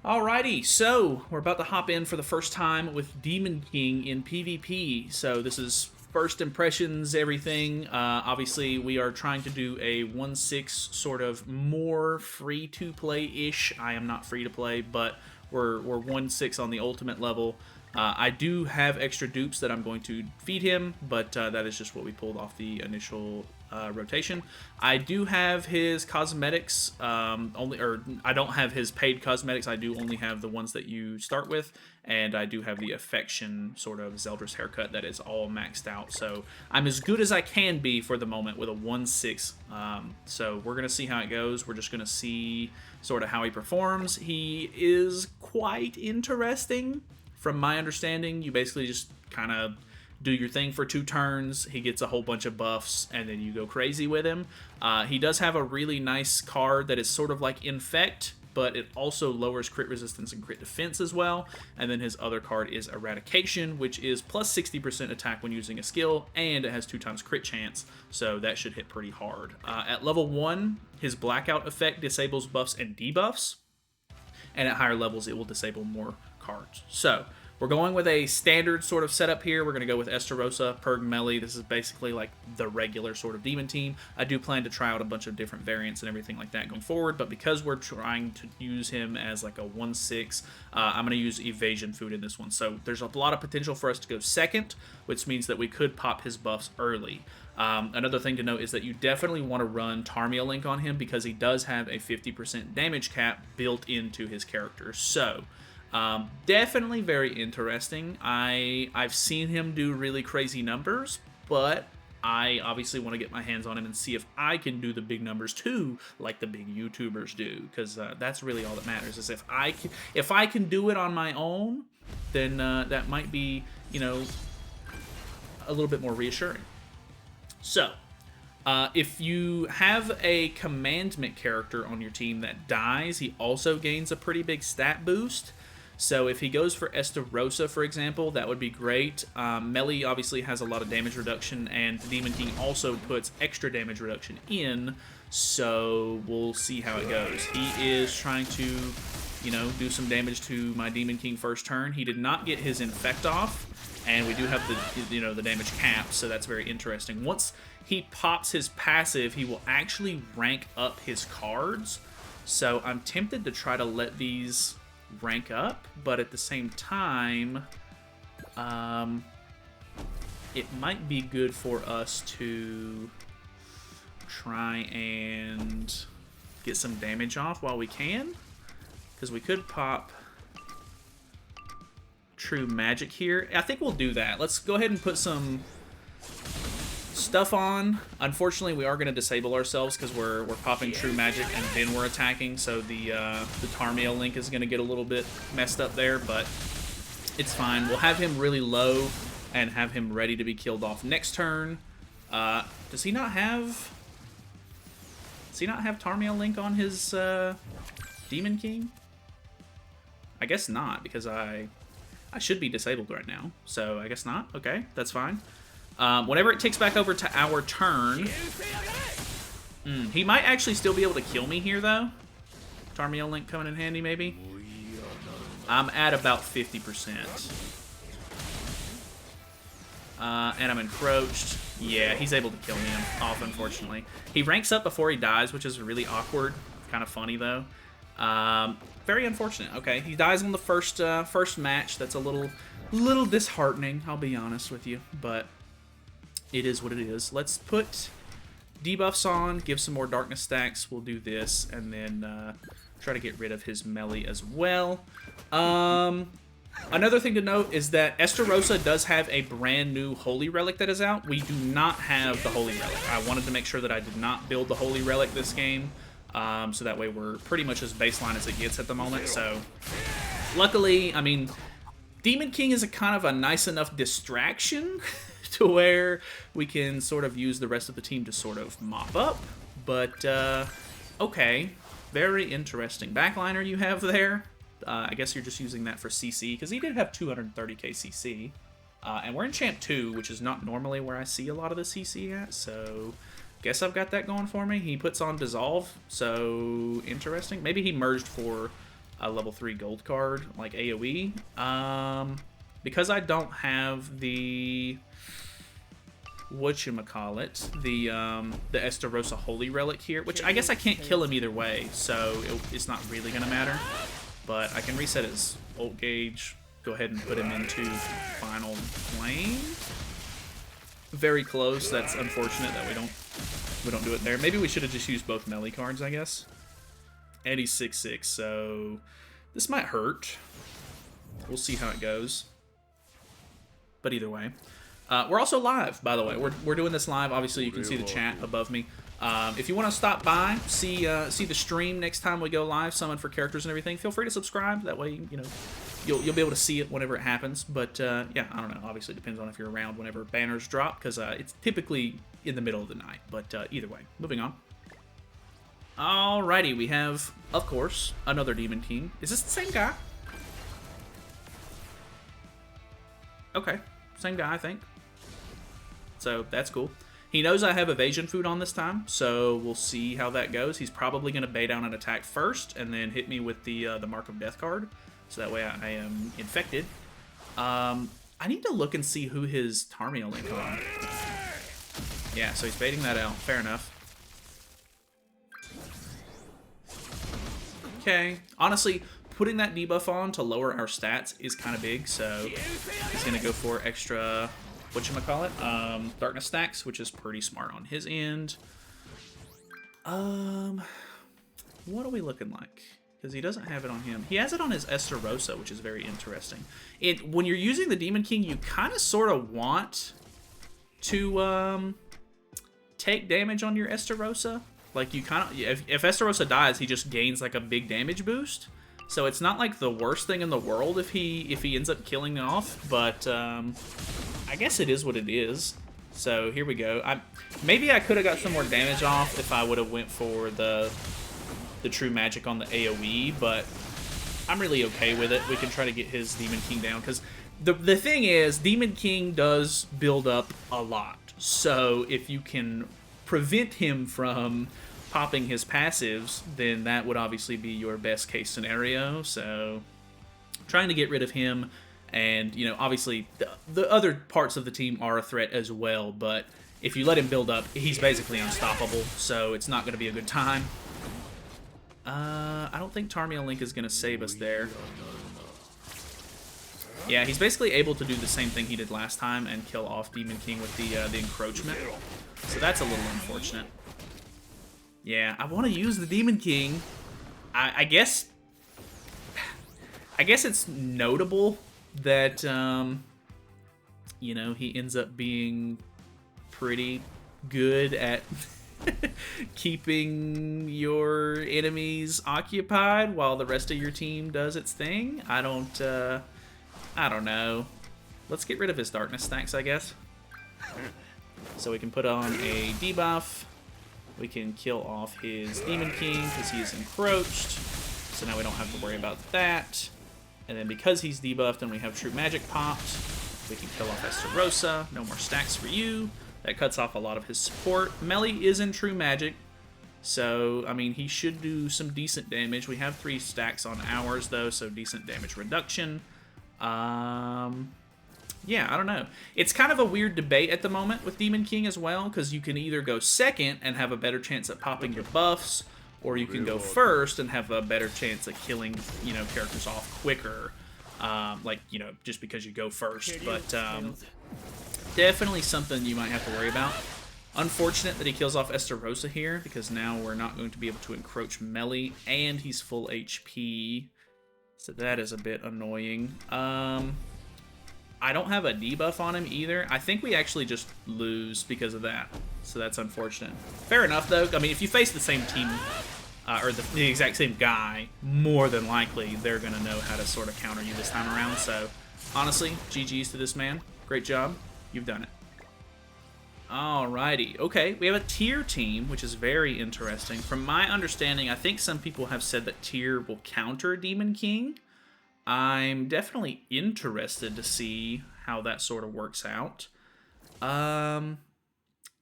Alrighty, so we're about to hop in for the first time with Demon King in PvP. So this is first impressions, everything. Obviously, we are trying to do a 1-6 sort of more free-to-play-ish. I am not free-to-play, but we're 1-6 on the ultimate level. I do have extra dupes that I'm going to feed him, but that is just what we pulled off the initial rotation. I do have his cosmetics, or I don't have his paid cosmetics. I do only have the ones that you start with, and I do have the affection sort of Zeldris haircut that is all maxed out. So I'm as good as I can be for the moment with a 1-6. So we're gonna see how it goes. We're just gonna see sort of how he performs. He is quite interesting. From my understanding, you basically just kind of do your thing for 2 turns. He gets a whole bunch of buffs, and then you go crazy with him. He does have a really nice card that is sort of like Infect, but it also lowers crit resistance and crit defense as well. And then his other card is Eradication, which is plus 60% attack when using a skill, and it has 2 times crit chance, so that should hit pretty hard. At level 1, his Blackout effect disables buffs and debuffs, and at higher levels it will disable more cards. So we're going with a standard sort of setup here. We're going to go with Estarossa, Purg Melee. This is basically like the regular sort of demon team. I do plan to try out a bunch of different variants and everything like that going forward, but because we're trying to use him as like a 1-6, I'm going to use Evasion Food in this one. So there's a lot of potential for us to go second, which means that we could pop his buffs early. Another thing to note is that you definitely want to run Tarmia Link on him because he does have a 50% damage cap built into his character. So definitely very interesting. I've seen him do really crazy numbers, but I obviously want to get my hands on him and see if I can do the big numbers too, like the big YouTubers do, because that's really all that matters. Is if I can do it on my own, then that might be, you know, a little bit more reassuring. So, if you have a commandment character on your team that dies, he also gains a pretty big stat boost. So if he goes for Estarossa, for example, that would be great. Melee obviously has a lot of damage reduction, and the Demon King also puts extra damage reduction in, so we'll see how it goes. He is trying to, you know, do some damage to my Demon King first turn. He did not get his Infect off, and we do have the, you know, the damage cap, so that's very interesting. Once he pops his passive, he will actually rank up his cards, so I'm tempted to try to let these rank up, but at the same time, it might be good for us to try and get some damage off while we can, because we could pop True Magic here. I think we'll do that. Let's go ahead and put some stuff on. Unfortunately, we are going to disable ourselves because we're popping True Magic and then we're attacking, so the Tarmia Link is going to get a little bit messed up there, but it's fine. We'll have him really low and have him ready to be killed off next turn. Does he not have Tarmia Link on his Demon King? I guess not, because I should be disabled right now, so I guess not. Okay, that's fine. Whenever it ticks back over to our turn, he might actually still be able to kill me here, though. Tarmia Link coming in handy, maybe. I'm at about 50%. And I'm encroached. Yeah, he's able to kill me off, unfortunately. He ranks up before he dies, which is really awkward. Kind of funny, though. Very unfortunate. Okay, he dies on the first match. That's a little disheartening, I'll be honest with you, but it is what it is. Let's put debuffs on, give some more darkness stacks. We'll do this, and then try to get rid of his melee as well. Another thing to note is that Estarossa does have a brand new Holy Relic that is out. We do not have the Holy Relic. I wanted to make sure that I did not build the Holy Relic this game, so that way we're pretty much as baseline as it gets at the moment. So, luckily, I mean, Demon King is a kind of a nice enough distraction to where we can sort of use the rest of the team to sort of mop up. But, okay. Very interesting. Backliner you have there. I guess you're just using that for CC, because he did have 230k CC. And we're in Champ 2, which is not normally where I see a lot of the CC at, so guess I've got that going for me. He puts on Dissolve, so interesting. Maybe he merged for a level 3 gold card, like AoE. Because I don't have the... whatchamacallit, the Estarossa Holy Relic here, which I guess I can't kill him either way, so it's not really going to matter. But I can reset his ult gauge, go ahead and put him into Final Flame. Very close. That's unfortunate that we don't do it there. Maybe we should have just used both melee cards, I guess. And he's 6/6, so this might hurt. We'll see how it goes. But either way. We're also live, by the way. We're doing this live. Obviously, you can see the chat above me. If you want to stop by, see the stream next time we go live, summon for characters and everything, feel free to subscribe. That way, you know, you'll be able to see it whenever it happens. But yeah, I don't know. Obviously, it depends on if you're around whenever banners drop, because it's typically in the middle of the night. But either way, moving on. Alrighty, we have, of course, another Demon King. Is this the same guy? Okay, same guy, I think. So that's cool. He knows I have evasion food on this time, so we'll see how that goes. He's probably going to bay down an attack first, and then hit me with the Mark of Death card, so that way I am infected. I need to look and see who his Tarmiel link on. Yeah, so he's baiting that out. Fair enough. Okay. Honestly, putting that debuff on to lower our stats is kind of big, so he's going to go for extra... whatchamacallit, darkness stacks, which is pretty smart on his end. What are we looking like? Because he doesn't have it on him. He has it on his Estarossa, which is very interesting. When you're using the Demon King, you kind of sort of want to take damage on your Estarossa. Like, you kind of, if Estarossa dies, he just gains like a big damage boost. So it's not like the worst thing in the world if he ends up killing it off, but I guess it is what it is. So here we go. Maybe I could have got some more damage off if I would have went for the true magic on the AoE, but I'm really okay with it. We can try to get his Demon King down, because the thing is, Demon King does build up a lot. So if you can prevent him from popping his passives, then that would obviously be your best case scenario. So trying to get rid of him, and you know, obviously the other parts of the team are a threat as well, but if you let him build up, he's basically unstoppable, so it's not going to be a good time. I don't think Tarmiel Link is going to save us there. Yeah, he's basically able to do the same thing he did last time and kill off Demon King with the encroachment. So that's a little unfortunate. Yeah, I want to use the Demon King. I guess it's notable that, you know, he ends up being pretty good at keeping your enemies occupied while the rest of your team does its thing. I don't know. Let's get rid of his darkness stacks, I guess. So we can put on a debuff. We can kill off his Demon King because he is encroached. So now we don't have to worry about that. And then because he's debuffed and we have True Magic popped, we can kill off Estarossa. No more stacks for you. That cuts off a lot of his support. Melee is in True Magic, so, I mean, he should do some decent damage. We have 3 stacks on ours, though, so decent damage reduction. Yeah, I don't know. It's kind of a weird debate at the moment with Demon King as well, because you can either go second and have a better chance at popping your buffs, or you can go first and have a better chance at killing, you know, characters off quicker, like, you know, just because you go first. But definitely something you might have to worry about. Unfortunate that he kills off Estarossa here, because now we're not going to be able to encroach melee, and he's full HP, so that is a bit annoying. I don't have a debuff on him either. I think we actually just lose because of that, so that's unfortunate. Fair enough, though. I mean, if you face the same team, or the exact same guy, more than likely they're going to know how to sort of counter you this time around. So, honestly, GG's to this man. Great job. You've done it. Alrighty. Okay, we have a tier team, which is very interesting. From my understanding, I think some people have said that tier will counter Demon King. I'm definitely interested to see how that sort of works out.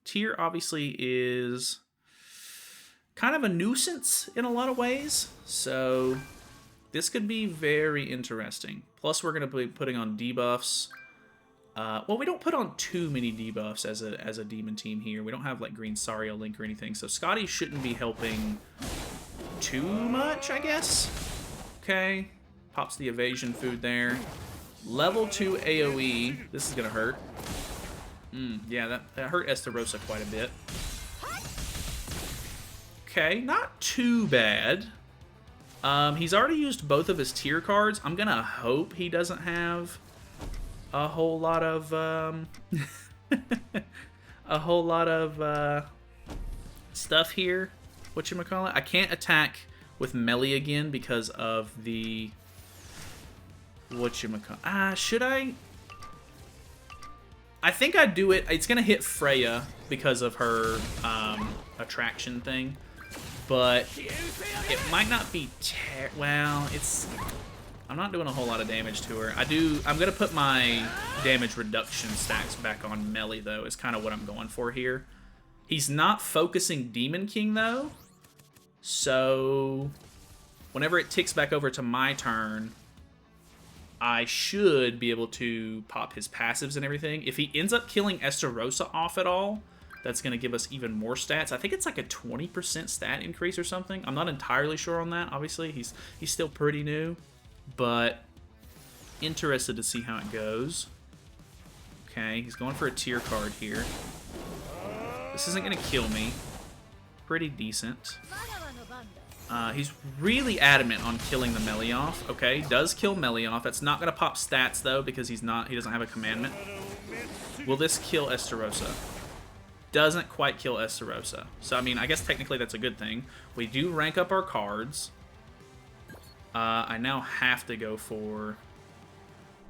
Tier obviously is kind of a nuisance in a lot of ways, so This could be very interesting. Plus, we're going to be putting on debuffs. Well, we don't put on too many debuffs as a demon team here. We don't have like Green Sario Link or anything, so Scotty shouldn't be helping too much, I guess. Okay, pops the evasion food there. Level 2 AoE. This is gonna hurt. Yeah, that hurt Estarossa quite a bit. Okay, not too bad. He's already used both of his tier cards. I'm gonna hope he doesn't have a whole lot of stuff here. Whatchamacallit? I can't attack with melee again because of the whatchamacallit. Should I? I think I'd do it. It's gonna hit Freya because of her attraction thing, but it might not be well, it's I'm not doing a whole lot of damage to her. I'm gonna put my damage reduction stacks back on melee though, is kind of what I'm going for here. He's not focusing Demon King though, so whenever it ticks back over to my turn, I should be able to pop his passives and everything. If he ends up killing Estarossa off at all, that's going to give us even more stats. I think it's like a 20% stat increase or something. I'm not entirely sure on that. Obviously, he's still pretty new, but interested to see how it goes. Okay, he's going for a tier card here. This isn't going to kill me. Pretty decent. He's really adamant on killing the melee off. Okay, does kill melee off. That's not going to pop stats though because he doesn't have a commandment. Will this kill Estarossa? Doesn't quite kill Estarossa. So I mean, I guess technically that's a good thing. We do rank up our cards. I now have to go for...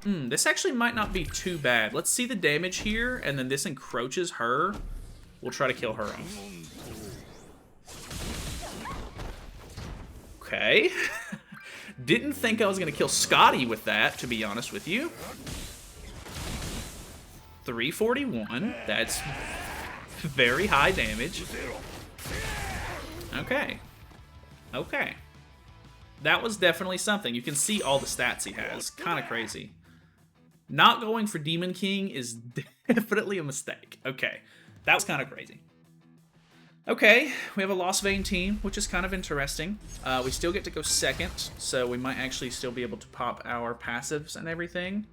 this actually might not be too bad. Let's see the damage here, and then this encroaches her. We'll try to kill her off. Okay. Didn't think I was going to kill Scotty with that, to be honest with you. 341. That's very high damage. Okay. Okay. That was definitely something. You can see all the stats he has. Kind of crazy. Not going for Demon King is definitely a mistake. Okay. That was kind of crazy. Okay, we have a Lost Vein team, which is kind of interesting. We still get to go second, so we might actually still be able to pop our passives and everything.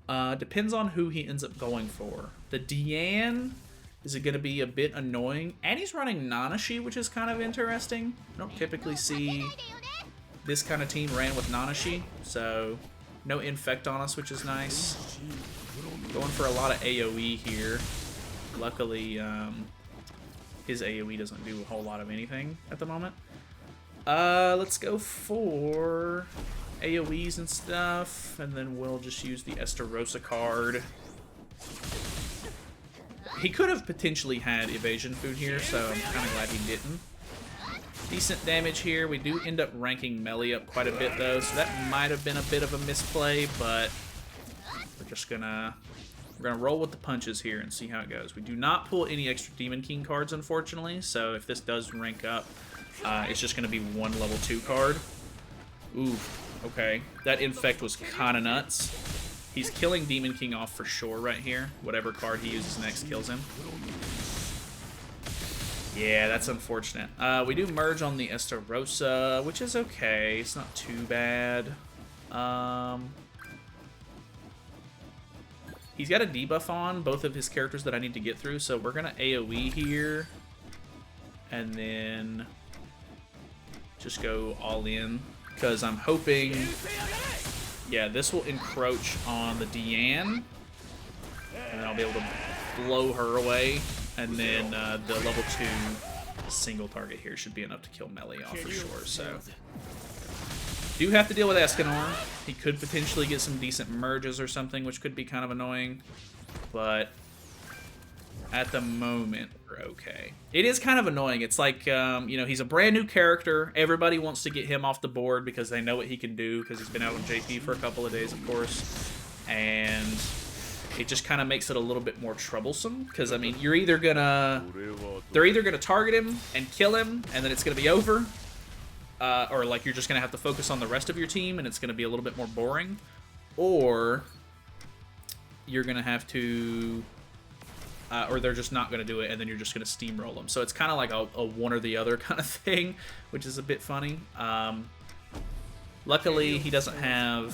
Depends on who he ends up going for. The Diane is going to be a bit annoying. And he's running Nanashi, which is kind of interesting. I don't typically see this kind of team ran with Nanashi, so no Infect on us, which is nice. Going for a lot of AoE here. Luckily, his AoE doesn't do a whole lot of anything at the moment. Let's go for AoEs and stuff, and then we'll just use the Estarossa card. He could have potentially had evasion food here, so I'm kind of glad he didn't. Decent damage here. We do end up ranking melee up quite a bit though, so that might have been a bit of a misplay, but we're just gonna roll with the punches here and see how it goes. We do not pull any extra Demon King cards, unfortunately, so if this does rank up, it's just gonna be one level 2 card. Ooh, okay. That Infect was kind of nuts. He's killing Demon King off for sure right here. Whatever card he uses next kills him. Yeah, that's unfortunate. We do merge on the Estarossa, which is okay. It's not too bad. He's got a debuff on both of his characters that I need to get through, so we're going to AoE here. And then just go all in, because I'm hoping... Yeah, this will encroach on the Diane, and then I'll be able to blow her away, and then the level 2 single target here should be enough to kill melee off for sure, so... Do have to deal with Escanor. He could potentially get some decent merges or something, which could be kind of annoying, but at the moment, we're okay. It is kind of annoying. It's like, you know, he's a brand new character. Everybody wants to get him off the board because they know what he can do, because he's been out on JP for a couple of days, of course. And it just kind of makes it a little bit more troublesome, because, I mean, they're either gonna target him and kill him, and then it's gonna be over. or like you're just going to have to focus on the rest of your team and it's going to be a little bit more boring, or you're going to have to, or they're just not going to do it and then you're just going to steamroll them. So it's kind of like a one or the other kind of thing, which is a bit funny. Luckily, he doesn't have,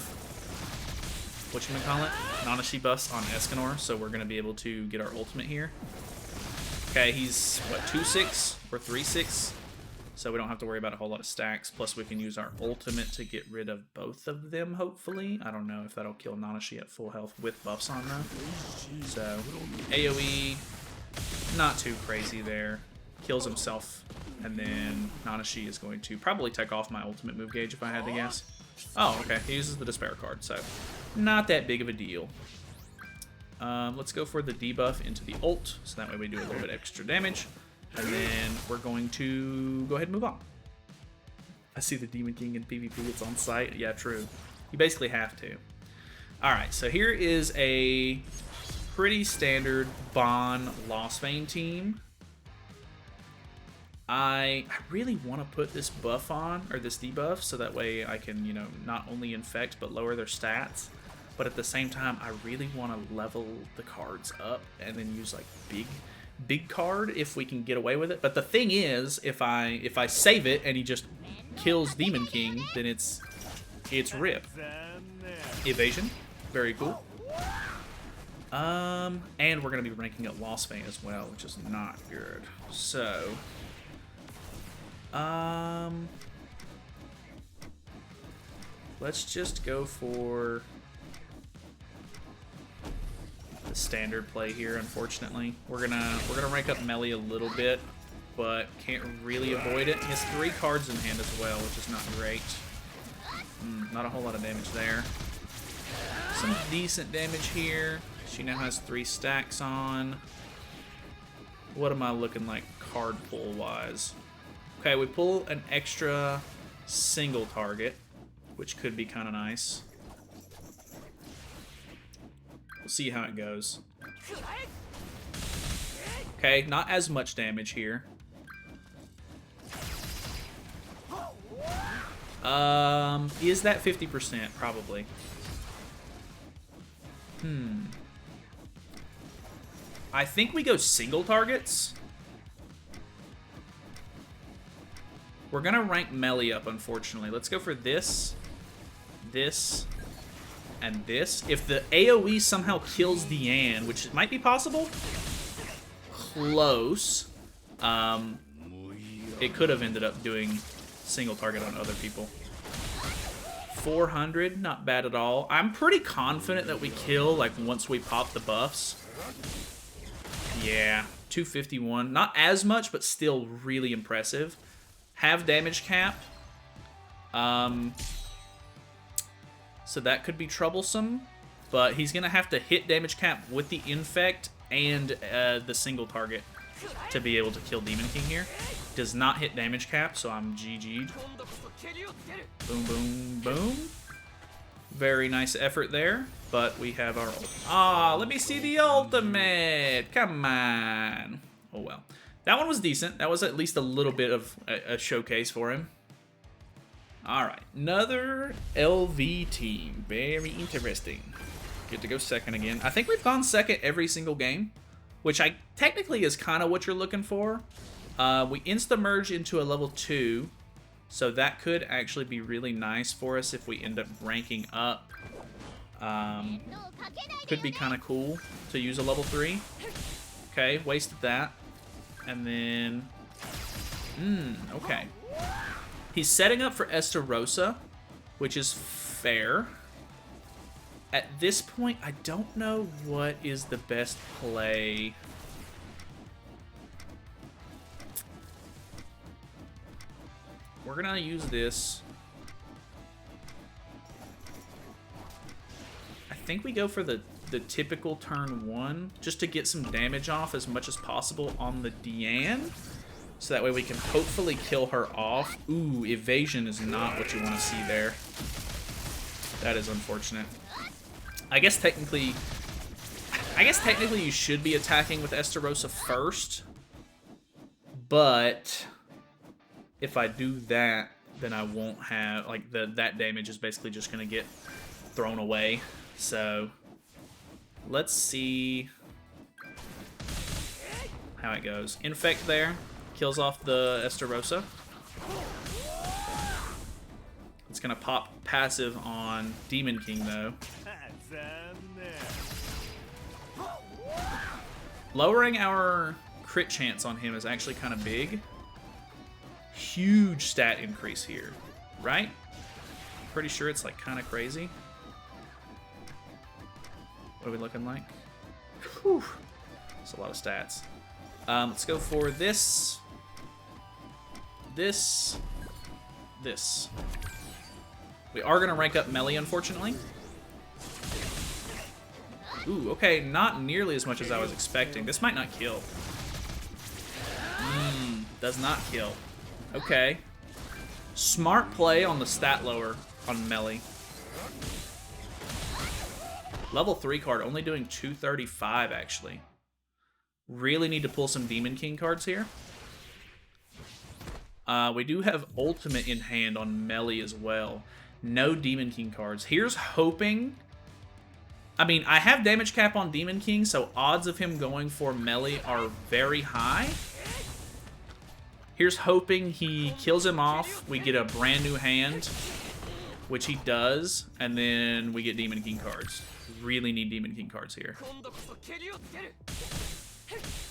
whatchamacallit, Nanashi buffs on Escanor, so we're going to be able to get our ultimate here. Okay, he's, what, 2-6 or 3-6? So we don't have to worry about a whole lot of stacks. Plus, we can use our ultimate to get rid of both of them, hopefully. I don't know if that'll kill Nanashi at full health with buffs on, though. So, AoE, not too crazy there. Kills himself, and then Nanashi is going to probably take off my ultimate move gauge if I had to guess. Oh, okay. He uses the Despair card, so not that big of a deal. Let's go for the debuff into the ult, so that way we do a little bit extra damage. And then we're going to go ahead and move on. I see the Demon King in PvP, it's on site. Yeah, true. You basically have to. Alright, so here is a pretty standard Ban Lostbane team. I really want to put this buff on, or this debuff, so that way I can, you know, not only infect, but lower their stats. But at the same time, I really want to level the cards up and then use, like, big card if we can get away with it. But the thing is, if I save it and he just kills Demon King, then it's RIP. Evasion. Very cool. And we're going to be ranking up Lostbane as well, which is not good. So... let's just go for the standard play here. Unfortunately, we're gonna rank up Melee a little bit, but can't really avoid it. He has 3 cards in hand as well, which is not great. Not a whole lot of damage there. Some decent damage here. She now has 3 stacks on. What am I looking like card pull wise? Okay, we pull an extra single target, which could be kind of nice. We'll see how it goes. Okay, not as much damage here. Is that 50%? Probably. I think we go single targets. We're gonna rank Melee up, unfortunately. Let's go for this, this, and this. If the AoE somehow kills Diane, which might be possible, close. It could have ended up doing single target on other people. 400, not bad at all. I'm pretty confident that we kill, like, once we pop the buffs. Yeah, 251. Not as much, but still really impressive. Have damage cap. So that could be troublesome. But he's going to have to hit damage cap with the infect and the single target to be able to kill Demon King here. Does not hit damage cap, so I'm GG'd. Boom, boom, boom. Very nice effort there, but we have our ult. Ah, let me see the ultimate. Come on. Oh, well. That one was decent. That was at least a little bit of a showcase for him. All right, another LV team. Very interesting. Get to go second again. I think we've gone second every single game, which technically is kind of what you're looking for. We insta-merge into a level 2, so that could actually be really nice for us if we end up ranking up. Could be kind of cool to use a level 3. Okay, wasted that. And then... okay. He's setting up for Estarossa, which is fair. At this point, I don't know what is the best play. We're gonna use this. I think we go for the typical turn 1, just to get some damage off as much as possible on the Diane. So that way we can hopefully kill her off. Ooh, evasion is not what you want to see there. That is unfortunate. I guess technically you should be attacking with Estarossa first. But if I do that, then I won't have, like, that damage is basically just going to get thrown away. So, let's see how it goes. Infect there. Kills off the Estarossa. It's going to pop passive on Demon King, though. Lowering our crit chance on him is actually kind of big. Huge stat increase here, right? Pretty sure it's, like, kind of crazy. What are we looking like? Whew. That's a lot of stats. Let's go for this. This. We are going to rank up melee, unfortunately. Ooh, okay, not nearly as much as I was expecting. This might not kill. Does not kill. Okay. Smart play on the stat lower on melee. Level 3 card, only doing 235, actually. Really need to pull some Demon King cards here. We do have Ultimate in hand on melee as well. No Demon King cards. Here's hoping... I mean, I have damage cap on Demon King, so odds of him going for melee are very high. Here's hoping he kills him off. We get a brand new hand, which he does, and then we get Demon King cards. Really need Demon King cards here.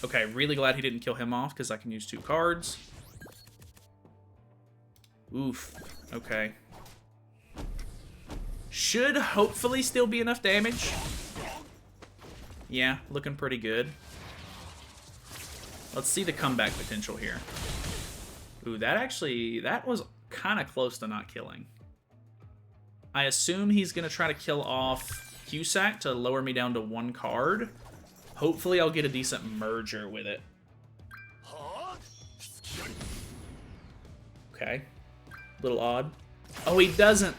Okay, really glad he didn't kill him off, because I can use 2 cards. Oof. Okay. Should hopefully still be enough damage. Yeah, looking pretty good. Let's see the comeback potential here. Ooh, that was kind of close to not killing. I assume he's going to try to kill off Cusack to lower me down to 1 card. Hopefully I'll get a decent merger with it. Okay. Little odd. Oh, he doesn't.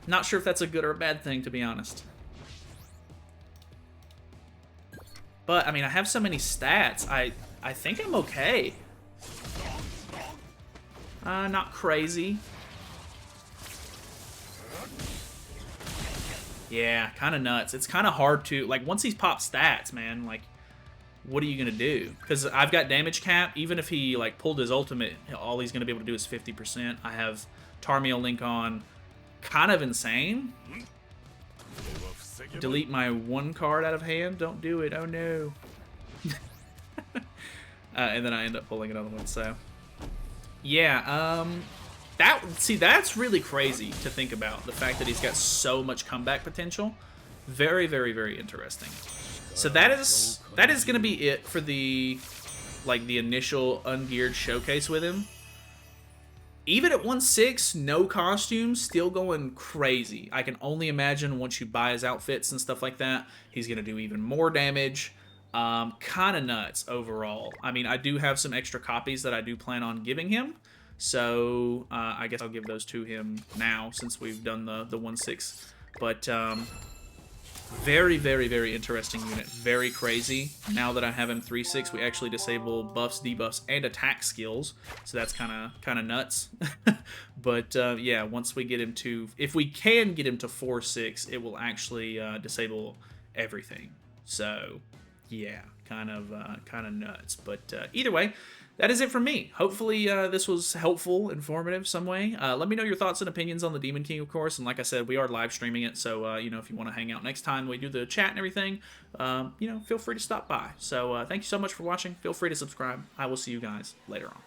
Not sure if that's a good or a bad thing, to be honest. But, I mean, I have so many stats. I think I'm okay. Not crazy. Yeah, kind of nuts. It's kind of hard to... Like, once he's popped stats, man, like, what are you going to do? Because I've got damage cap. Even if he, like, pulled his ultimate, all he's going to be able to do is 50%. I have Tarmiel Link on. Kind of insane. Delete my 1 card out of hand. Don't do it. Oh no. And then I end up pulling another one. So yeah, that's really crazy to think about. The fact that he's got so much comeback potential. Very, very, very interesting. So that is gonna be it for the initial ungeared showcase with him. Even at 1/6, no costumes, still going crazy. I can only imagine once you buy his outfits and stuff like that, he's going to do even more damage. Kind of nuts overall. I mean, I do have some extra copies that I do plan on giving him. So, I guess I'll give those to him now since we've done the 1/6. But, very, very, very interesting unit. Very crazy. Now that I have him 3/6, we actually disable buffs, debuffs, and attack skills. So that's kind of nuts. But yeah, once we get him to, if we can get him to 4/6, it will actually disable everything. So yeah, kind of nuts. But either way, that is it from me. Hopefully this was helpful, informative some way. Let me know your thoughts and opinions on the Demon King, of course. And like I said, we are live streaming it. So, you know, if you want to hang out next time we do the chat and everything, you know, feel free to stop by. So thank you so much for watching. Feel free to subscribe. I will see you guys later on.